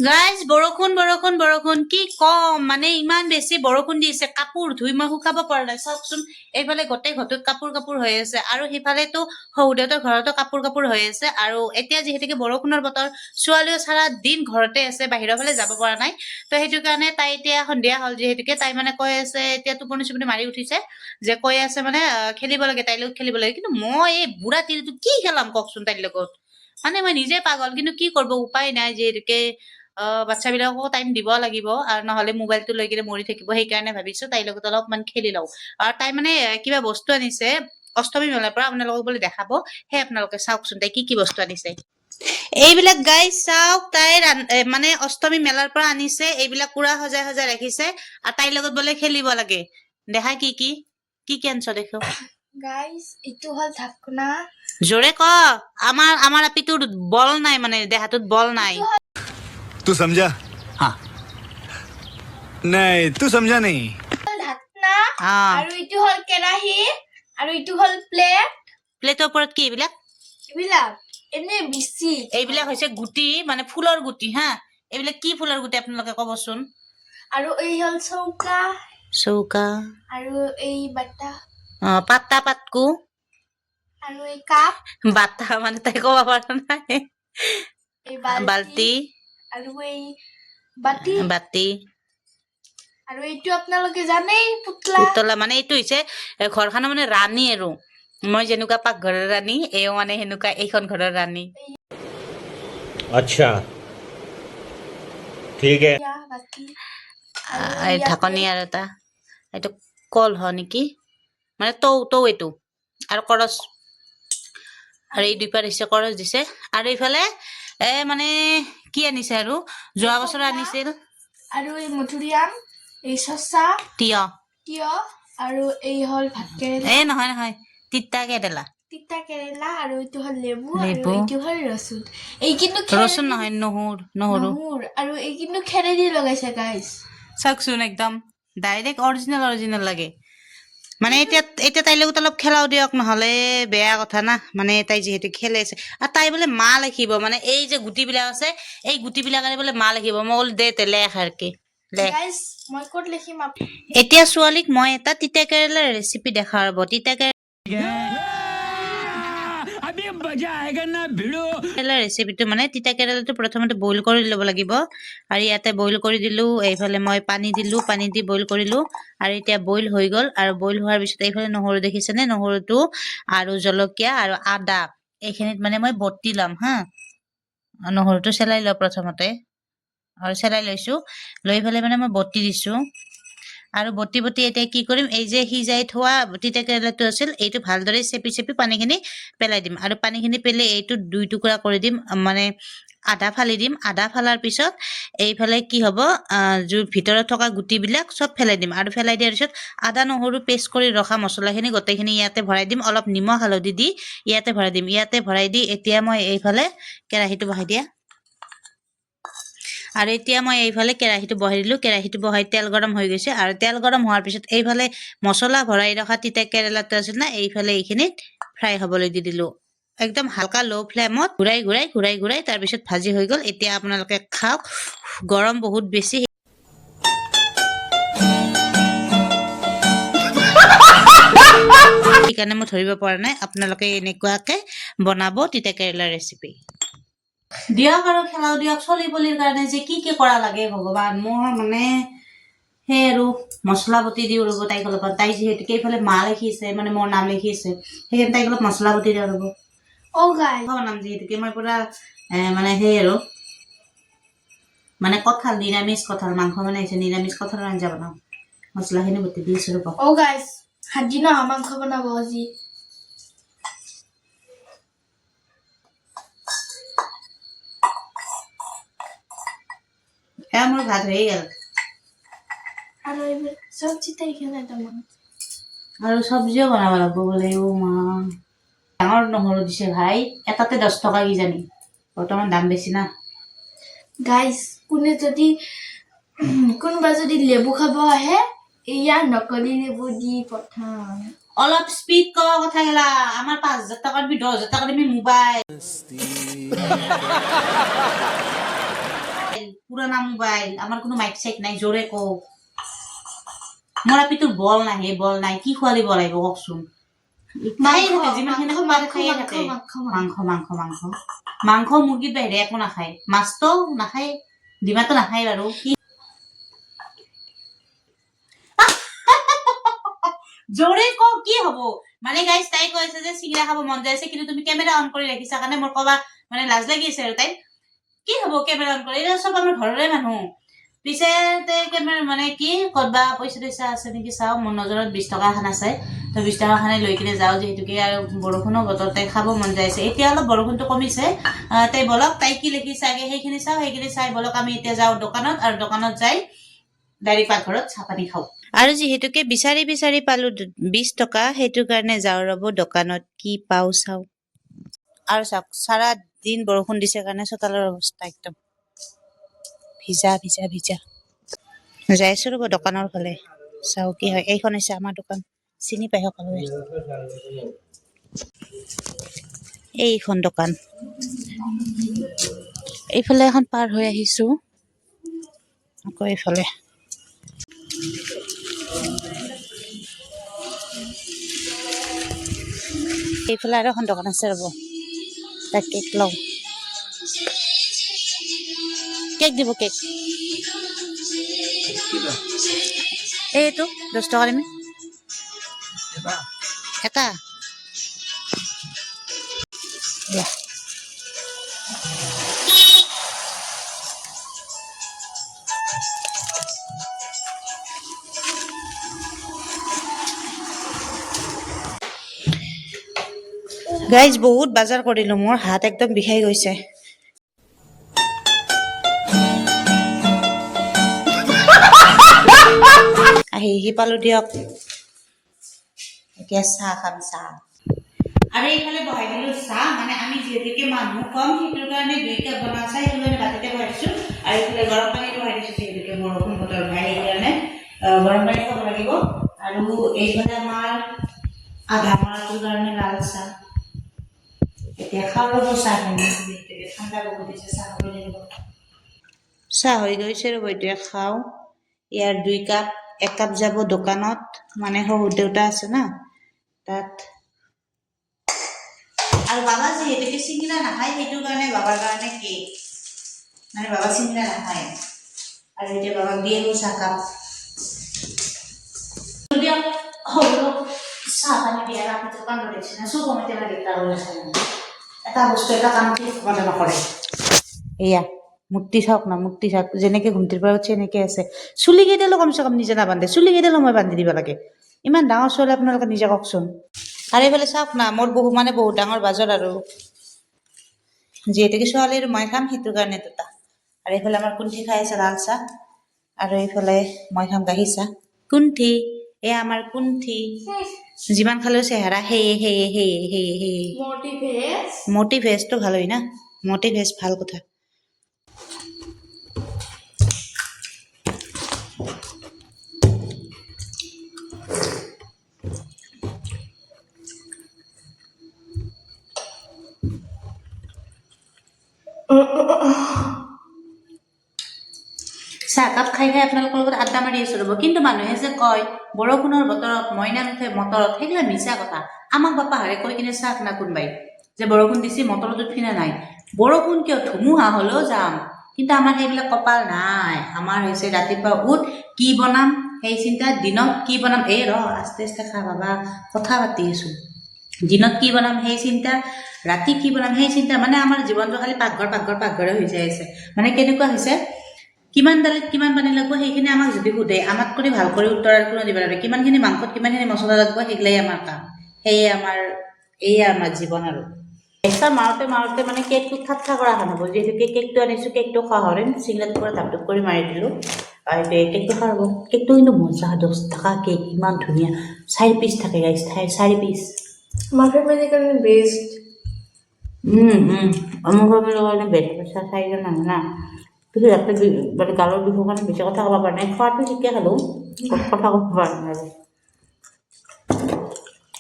Guys বৰষুণ বৰষুণ বৰষুণ কি কম মানে ইমান বেছি বৰষুণ দিছে কাপোৰ ধুই মই শুকাব পৰা নাই চাওকচোন এইফালে গোটেই ঘৰটোত কাপোৰ কাপোৰ হৈ আছে আৰু সিফালেতো সৌদেউতৰ ঘৰতো কাপোৰ কাপোৰ হৈ আছে আৰু এতিয়া যিহেতুকে বৰষুণৰ বতৰ ছোৱালীও সাৰা দিন ঘৰতে আছে বাহিৰৰ ফালে যাব পৰা নাই তো সেইটো কাৰণে তাই এতিয়া সন্ধিয়া হ'ল যিহেতুকে তাই মানে কৈ আছে এতিয়া টোপনি চুপনি মাৰি উঠিছে যে কৈ আছে মানে খেলিব লাগে তাইৰ লগত খেলিব লাগে কিন্তু মই এই বুঢ়া তিৰিটো কি খেলাম কওকচোন তাইৰ লগত মানে মই নিজে পাগল কিন্তু কি কৰিব উপায় নাই যিহেতুকে বাচ্চাবিলাককো টাইম দিব লাগিব আৰু নহ'লে মোবাইলটো লৈ কিনে মৰি থাকিব সেইকাৰণে ভাবিছো তাইৰ লগত অলপমান খেলি লওঁ আৰু তাই মানে কিবা বস্তু আনিছে অষ্টমী মেলাৰ পৰা আপোনালোকক বোলে দেখাব সেই আপোনালোকে চাওকচোন তাই কি কি বস্তু আনিছে এইবিলাক গাইজ চাওক তাইৰ মানে অষ্টমী মেলাৰ পৰা আনিছে এইবিলাক পুৰা সজাই সজাই ৰাখিছে আৰু তাইৰ লগত বোলে খেলিব লাগে দেখা কি কি কি কি আনিছ দেখো গাইস ইটো হল ঢাকনা জোৰে ক আমাৰ আপিটোৰ বল নাই মানে দেহাটোত বল নাই तू समझा हाँ नहीं तू समझा नहीं ঢাকনা हाँ আৰু ইটো হল কেৰাহী আৰু ইটো হল প্লেট প্লেটৰ ওপৰত কি এইবিলাক এইবিলাক এনে বিচি এইবিলাক হৈছে গুটি মানে ফুলৰ গুটি হা এইবিলাক কি ফুলৰ গুটি আপোনালোকে ক'বচোন আৰু এই হল চৌকা চৌকা আৰু এই বাটা পাতা পাতকু আৰু এই কাপ বাতা মানে তাই ক'ব পৰা নাই এই বাল্টি আৰু এই বাটি বাতি আৰু এইটো আপোনালোকে জানেই পুতলা পুতলা মানে এইটো হৈছে ঘৰখনৰ মানে ৰাণী আৰু মই যেনেকুৱা পাকঘৰৰ ৰাণী এও মানে সেনেকুৱা এইখন ঘৰৰ ৰাণী अच्छा ठीक है ইয়া বাটি এই ঢাকনি আৰু এটা এইটো কলহ নেকি মানে তৌ এইটো আৰু কৰচ আৰু এই দুইপাৰ দিছে কৰচ দিছে আৰু এইফালে মানে কি আনিছে আৰু যোৱা বছৰ আনিছিল আৰু এই মধুৰিআম এই চচা তিয়হ তিয়হ আৰু এই হল ভাতকেৰেলা নহয় নহয় তিতা কেৰেলা তিতা কেৰেলা আৰু এইটো হল লেবু লেবু। আৰু এইটো হল ৰচুন এই কিন্তু ৰচুন নহয় নহৰু নহৰু আৰু এই কিন্তু খেৰেদি লগাইছে গাইস চাওকচোন একদম ডাইৰেক্ট অৰিজিনেল লাগে মানে এতিয়া তাইৰ লগত অলপ খেলাও দিয়ক নহ'লে বেয়া কথা না মানে তাই যিহেতু খেলি আছে আৰু তাই বোলে মা লিখিব মানে এই যে গুটিবিলাক আছে এই গুটিবিলাকেৰে বোলে মা লিখিব মই বোলো দে তেলে এষাৰকে দে গাইস মই ক'ত লিখিম এতিয়া ছোৱালীক মই এটা তিতা কেৰেলাৰ ৰেচিপি দেখাব তিতা কেৰেলাৰ ৰেচিপিটো মানে তিতা কেৰেলাটো প্ৰথমতে বইল কৰি ল'ব লাগিব আৰু ইয়াতে বইল কৰি দিলোঁ এইফালে মই পানী দিলোঁ পানী দি বইল কৰিলোঁ আৰু এতিয়া বইল হৈ গ'ল আৰু বইল হোৱাৰ পিছত এইফালে নহৰু দেখিছেনে নহৰুটো আৰু জলকীয়া আৰু আদা এইখিনিত মানে মই বটি ল'ম হা নহৰুটো চেলাই লওঁ প্ৰথমতে আৰু চেলাই লৈছোঁ লৈ পেলাই মানে মই বটি দিছোঁ আৰু বটি এতিয়া কি কৰিম এই যে সিজাই থোৱা তিতা কেৰেলাটো আছিল এইটো ভালদৰে চেপি পানীখিনি পেলাই দিম আৰু পানীখিনি পেলাই এইটো দুই টুকুৰা কৰি দিম মানে আধা ফালি দিম আধা ফালাৰ পিছত এইফালে কি হ'ব ভিতৰত থকা গুটিবিলাক চব পেলাই দিম আৰু পেলাই দিয়াৰ পিছত আদা নহৰু পেষ্ট কৰি ৰখা মছলাখিনি গোটেইখিনি ইয়াতে ভৰাই দিম অলপ নিমখ হালধি দি ইয়াতে ভৰাই দিম ইয়াতে ভৰাই দি এতিয়া মই এইফালে কেৰাহীটো বহাই দিয়া আৰু এতিয়া মই এইফালে কেৰাহীটো বহাই দিলোঁ কেৰাহীটো বহাই তেল গৰম হৈ গৈছে আৰু তেল গৰম হোৱাৰ পিছত এইফালে মছলা ভৰাই ৰখা তিতা কেৰেলাটো আছিল না এইফালে এইখিনিত ফ্ৰাই হ'বলৈ দি দিলোঁ একদম হালকা ল' ফ্লেমত ঘূৰাই তাৰপিছত ভাজি হৈ গ'ল এতিয়া আপোনালোকে খাওক গৰম বহুত বেছি সেইকাৰণে মই ধৰিব পৰা নাই আপোনালোকে এনেকুৱাকে বনাব তিতা কেৰেলাৰ ৰেচিপি দিয়ক আৰু খেলাও দিয়ক চলি পলিৰ কাৰণে যে কি কৰা লাগে ভগৱান মোৰ মানে সেই আৰু মছলা বটি দিওঁ ৰ'ব তাইক অলপমান তাই যিহেতুকে এইফালে মা লিখিছে মানে মোৰ নাম লিখিছে সেইকাৰণে তাইক অলপ মছলা বটি দিওঁ ৰ'ব বনাম যিহেতুকে মই পুৰা মানে সেই আৰু মানে কঁঠাল নিৰামিষ কঁঠাল মাংস বনাইছে নিৰামিষ কঁঠালৰ আঞ্জা বনাম মছলাখিনি বটি দি আছোঁ ৰ'ব গাইস হাজি ন মাংস বনাব আজি মোৰ ভাত হৈ গ'ল আৰু এইবোৰ চব্জি তাই খেলাই তাৰমানে আৰু চব্জিও বনাব লাগিব বোলে মা ডাঙৰ নহৰু দিছে ভাই এটাতে 10 টকা কিজানি বৰ্তমান দাম বেছি না গাইস কোনোবা যদি লেবু খাব আহে ইয়াৰ নকলি লেবু দি পঠাম অলপ স্পীড কোৱা কথা গেলা আমাৰ 5000 টকা দিবি 10000 টকা দিবি মোবাইল পুৰানা মোবাইল, আমাৰ কোনো মাইক চাইক নাই, জোৰে কও। মোৰ আপিটোৰ বল নাই, কি খোৱালি বলাইব কওকচোন। খায়ে থাকে, যিমানখিনি খোৱালে খায়ে থাকে। মাংস মুৰ্গীৰ বাহিৰে একো নাখায়, মাছটো নাখায়, ডিমাটো নাখায় বাৰু। কি জোৰে কও, কি হব? মানে গাইজ তাই কৈছে যে চিংৰা খাব মন যাইছে, কিন্তু তুমি কেমেৰা অন কৰি ৰাখিছা কাৰণে মোৰ কবা মানে লাজ লাগি আছে আৰু তাই। কি হব কেমেৰা অন কৰি? এটা চব আমাৰ ঘৰৰে মানুহ। পিছে কেমেৰা মানে কি কবা পইচা আছে নেকি চাও, মোৰ নজৰত 20 টকা এখন আছে। তো 20 টকা খানে লৈ কিনে যাওঁ, যিহেতুকে আৰু বৰষুণো বতৰ, তাই খাব মন যাইছে। এতিয়া অলপ বৰষুণটো কমিছে, তাই বলক তাই কি লিখিছে আগে সেইখিনি চাওঁ, সেইখিনি চাই বলক আমি এতিয়া যাওঁ দোকানত, আৰু দোকানত যাই ডাইৰেক্ট পাকঘৰত চাহ পানী খাওঁ। আৰু যিহেতুকে বিচাৰি পালো 20 টকা, সেইটো কাৰণে যাওঁ ৰ'ব দোকানত, কি পাওঁ চাওঁ। আৰু চাওক, সাৰা দিন বৰষুণ দিছে কাৰণে চোতালৰ অৱস্থা একদম ভিজা। যাইছো ৰ'ব দোকানৰ ফালে, চাওঁ কি হয়। এইখন হৈছে আমাৰ দোকান, চিনি পাই সকলোৱে। এইখন দোকান, এইফালে এখন পাৰ হৈ আহিছো, আকৌ এইফালে। এইফালে আৰু এখন দোকান আছে ৰ'ব, তাক কেক লওঁ। কেক দিব, কেক এইটো 10 টকা দিমি এটা দিয়া। গাইজ বহুত বাজাৰ কৰিলো, মোৰ হাত একদম বিষাই গৈছে। আহি পালো দিয়ক, এতিয়া চাহ খাম, চাহ। আৰু এইফালে বহাই দিলো চাহ, মানে আমি যিহেতুকে মানুহ কম, সেইটোৰ কাৰণে 2 কাপ বনোৱা চাহ, সেইটো কাৰণে বাতিতে বহাইছো। আৰু এইফালে গৰম পানী বহাই দিছো, যিহেতুকে বৰষুণ বতৰ ভাই, সেইকাৰণে গৰম পানী খাব লাগিব। আৰু এইফালে আমাৰ আধা মৰাটোৰ কাৰণে লাল চাহ। এতিয়া খাওঁ ৰ'ব চাহখিনি, যিহেতুকে ঠাণ্ডা বহুত দিছে, চাহ খাব লাগিব। চাহ হৈ গৈছে ৰ'ব, এতিয়া খাওঁ। ইয়াৰ 2 কাপ, 1 কাপ যাব দোকানত, মানে শহুৰ দেউতা আছে না তাত। আৰু বাবা যিহেতুকে চিংৰা নাখায়, সেইটো কাৰণে বাবাৰ কাৰণে কেক, মানে বাবা চিংৰা নাখায়। আৰু এতিয়া বাবাক দিয়ে চাহকাপ দিয়ক, সৰু চাহ পানী দিয়া ৰাতিটো কাম কৰিছে না, চব সময়তে দিগদাৰ হৈ আছে। এটা বস্তু এটা কাম ঠিকমতে নকৰে। এয়া মূৰ্তি চাওক না, মূৰ্তি চাওক, যেনেকে ঘুমটিৰ পৰা উঠি এনেকে আছে। চুলি কেইডালো কমচে কম নিজে নাবান্ধে, চুলি কেইডালো মই বান্ধি দিব লাগে। ইমান ডাঙৰ ছোৱালী আপোনালোকে নিজে কওকচোন। আৰু এইফালে চাওক না, মোৰ বহুত ডাঙৰ বাজাৰ, আৰু যিহেতুকে ছোৱালীৰ মই খাম, সেইটো কাৰণে 2টা। আৰু এইফালে আমাৰ কুণ্ঠি খাই আছে লাল চাহ, আৰু এইফালে মই খাম গাখীৰ চাহ। কুণ্ঠি, এয়া আমাৰ কুণ্ঠি, যিমান খালেও চেহেৰা সেয়ে। মটিভেজটো ভাল হয় না, মটিভেজ ভাল কথা। চাহকাপ খাই আপোনালোকৰ লগত আড্ডা মাৰি আছো ৰ'ব। কিন্তু মানুহে যে কয় বৰষুণৰ বতৰত মইনা নুঠে মটৰত, সেইগিলা মিছা কথা। আমাক বাপাহাৰে কৈ কিনে চাহ না কোনবাই যে বৰষুণ দিছে মটৰত উঠি না নাই, বৰষুণ কিয় ধুমুহা হ'লেও যাম। কিন্তু আমাৰ সেইবিলাক কপাল নাই। আমাৰ হৈছে ৰাতিপুৱা উঠ কি বনাম সেই চিন্তা, দিনত কি বনাম আস্তে খা বাবা, কথা পাতি আছো। দিনত কি বনাম সেই চিন্তা, ৰাতি কি বনাম সেই চিন্তা। মানে আমাৰ জীৱনটো খালি পাকঘৰে হৈ যাই আছে। মানে কেনেকুৱা হৈছে, কিমান দালিত কিমান পানী লাগব সেইখিনি আমাক যদি সোধে, আমাক কৰি ভাল কৰি উত্তৰ আৰু কোনো দিব নোৱাৰে। কিমানখিনি মাংসত কিমানখিনি মছলা লাগব সেইগিলাই আমাৰ কাম। সেয়ে আমাৰ জীৱন। আৰু এটা মাৰোতে মানে কেকটো ঠাট্টা কৰা খান হ'ব। যিহেতুকে কেকটো আনিছো, কেকটো খোৱা হ'লে চিংৰাটো পুৰা ধাপ কৰি মাৰি দিলো। আৰু কেকটো খোৱা হ'ব। কেকটো কিন্তু মজা, 10 টকা কেক, ইমান ধুনীয়া। 4 পিচ থাকে গাইছ, 4 পিচ। My family কাৰণে বেষ্ট। আমাৰ ফেমিলিৰ কাৰণে বেষ্ট। 4জন মানুহ না, কিন্তু ইয়াতে মানে গালৰ বিষৰ কাৰণে বেছি কথা ক'ব পৰা নাই। খোৱাটো ঠিকে খালো, কথা ক'ব পৰা নাই আৰু।